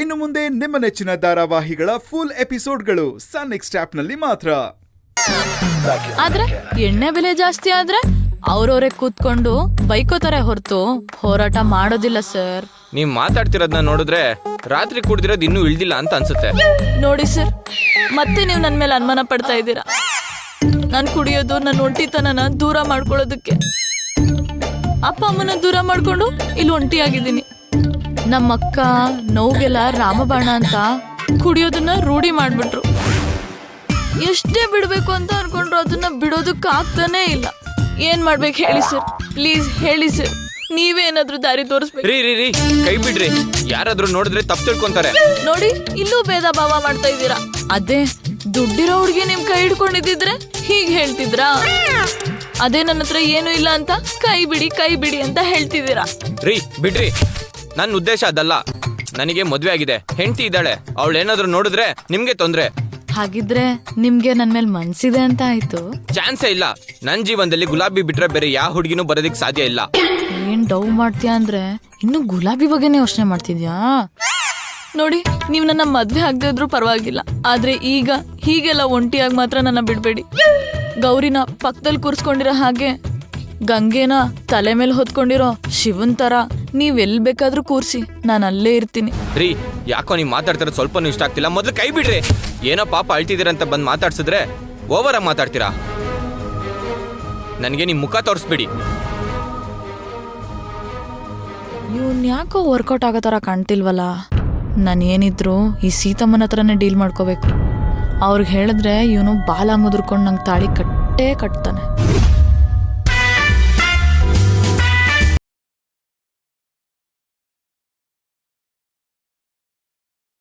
ಇನ್ನು ಮುಂದೆ ನಿಮ್ಮ ನೆಚ್ಚಿನ ಧಾರಾವಾಹಿಗಳ ಫುಲ್ ಎಪಿಸೋಡ್ಗಳು ಸನ್ ನೆಕ್ಸ್ಟ್ ಆಪ್ನಲ್ಲಿ ಮಾತ್ರ. ಆದ್ರೆ ಎಣ್ಣೆ ಬೆಲೆ ಜಾಸ್ತಿ ಆದ್ರೆ ಅವ್ರವ್ರೆ ಕೂತ್ಕೊಂಡು ಬೈಕೋತಾರೆ ಹೊರತು ಹೋರಾಟ ಮಾಡೋದಿಲ್ಲ ಸರ್. ನೀವ್ ಮಾತಾಡ್ತಿರೋದನ್ನ ನೋಡಿದ್ರೆ ರಾತ್ರಿ ಕುಡ್ದಿರೋದು ಇನ್ನೂ ಇಳ್ದಿಲ್ಲ ಅಂತ ಅನ್ಸುತ್ತೆ. ನೋಡಿ ಸರ್, ಮತ್ತೆ ನೀವು ನನ್ ಮೇಲೆ ಅನುಮಾನ ಪಡ್ತಾ ಇದ್ದೀರಾ. ನಾನ್ ಕುಡಿಯೋದು ನನ್ನ ಒಂಟಿತನನ ದೂರ ಮಾಡ್ಕೊಳ್ಳೋದಕ್ಕೆ. ಅಪ್ಪ ಅಮ್ಮನ ದೂರ ಮಾಡ್ಕೊಂಡು ಇಲ್ಲಿ ಒಂಟಿಯಾಗಿದ್ದೀನಿ. ನಮ್ಮಕ್ಕ ನೋವ್ಗೆಲ್ಲ ರಾಮಬಾಣ ಅಂತ ಕುಡಿಯೋದನ್ನ ರೂಢಿ ಮಾಡ್ಬಿಟ್ರು. ಎಷ್ಟೇ ಬಿಡ್ಬೇಕು ಅಂತ ಅನ್ಕೊಂಡ್ರು ಅದನ್ನ ಬಿಡೋದಕ್ಕೆ ಆಗ್ತಾನೇ ಇಲ್ಲ. ಏನ್ ಮಾಡ್ಬೇಕು ಹೇಳಿ ಸರ್, ಪ್ಲೀಸ್ ಹೇಳಿ ಸರ್, ನೀವೇ ಏನಾದ್ರೂ ದಾರಿ ತೋರಿಸ್ಬೇಕು. ರೀ ಕೈ ಬಿಡ್ರಿ, ಯಾರಾದ್ರೂ ನೋಡಿದ್ರೆ ತಪ್ಪು ತಿಳ್ಕೊಂತಾರೆ. ನೋಡಿ, ಇಲ್ಲೂ ಭೇದ ಭಾವ ಮಾಡ್ತಾ ಇದ್ದೀರಾ. ಅದೇ ದುಡ್ಡಿರೋ ಹುಡುಗಿ ನಿಮ್ ಕೈ ಹಿಡ್ಕೊಂಡಿದ್ದಿದ್ರೆ ಹೀಗ್ ಹೇಳ್ತಿದ್ರಾ? ಅದೇ ನನ್ನ ಹತ್ರ ಏನು ಇಲ್ಲ ಅಂತ ಕೈ ಬಿಡಿ ಅಂತ ಹೇಳ್ತಿದ್ದೀರಾ. ರೀ ಬಿಡ್ರಿ, ನನ್ನ ಉದ್ದೇಶ ಅದಲ್ಲ. ನನಗೆ ಮದ್ವೆ ಆಗಿದೆ, ಹೆಂಡತಿ ಇದ್ದಾಳೆ. ಅವಳೇನಾದ್ರೂ ನೋಡಿದ್ರೆ ನಿಮ್ಗೆ ತೊಂದ್ರೆ. ಹಾಗಿದ್ರೆ ನಿಮ್ಗೆ ನನ್ ಮೇಲೆ ಮನ್ಸಿದೆ ಅಂತ ಆಯ್ತು. ಚಾನ್ಸೇ ಇಲ್ಲ. ನನ್ ಜೀವನದಲ್ಲಿ ಗುಲಾಬಿ ಬಿಟ್ರೆ ಬೇರೆ ಯಾವ ಹುಡುಗಿನೂ ಬರೋದಿಕ್ ಸಾಧ್ಯ ಇಲ್ಲ. ಏನ್ ಡವ್ ಮಾಡ್ತೀಯಾ ಅಂದ್ರೆ ಇನ್ನು ಗುಲಾಬಿ ಬಗ್ಗೆನೇ ಯೋಚನೆ ಮಾಡ್ತಿದ್ಯಾ? ನೋಡಿ, ನೀವ್ ನನ್ನ ಮದ್ವೆ ಆಗದೆ ಇದ್ರೂ ಪರವಾಗಿಲ್ಲ, ಆದ್ರೆ ಈಗ ಹೀಗೆಲ್ಲ ಒಂಟಿಯಾಗಿ ಮಾತ್ರ ನನ್ನ ಬಿಡ್ಬೇಡಿ. ಗೌರಿನ ಪಕ್ಕದಲ್ಲಿ ಕೂರ್ಸ್ಕೊಂಡಿರೋ ಹಾಗೆ, ಗಂಗೆನ ತಲೆ ಮೇಲೆ ಹೊತ್ಕೊಂಡಿರೋ ಶಿವನ್ ತರ ನೀವ್ ಎಲ್ ಬೇಕಾದ್ರೂ ಕೂರ್ಸಿ, ನಾನು ಅಲ್ಲೇ ಇರ್ತೀನಿ. ರೀ, ಯಾಕೋ ನೀವ್ ಮಾತಾಡ್ತಿರೋದು ಸ್ವಲ್ಪನೂ ಇಷ್ಟ ಆಗ್ತಿಲ್ಲ. ಮೊದ್ಲು ಕೈ ಬಿಡ್ರಿ. ಏನೋ ಪಾಪ ಅಳ್ತಿದ್ದೀರಂತ ಬಂದ್ ಮಾತಾಡ್ಸಿದ್ರೆ ಓವರ್ ಆಗಿ ಮಾತಾಡ್ತೀರಾ. ನನಗೆ ನಿಮ್ ಮುಖ ತೋರಿಸ್ಬಿಡಿ. ಇವನ್ ಯಾಕೋ ವರ್ಕೌಟ್ ಆಗೋ ತರ ಕಾಣ್ತಿಲ್ವಲ್ಲ. ನಾನು ಏನಿದ್ರು ಈ ಸೀತಮ್ಮನ ಹತ್ರನೇ ಡೀಲ್ ಮಾಡ್ಕೋಬೇಕು. ಅವ್ರಿಗೆ ಹೇಳಿದ್ರೆ ಇವನು ಬಾಲ ಮುದ್ರಕೊಂಡು ನಂಗೆ ತಾಳಿ ಕಟ್ಟೇ ಕಟ್ತಾನೆ.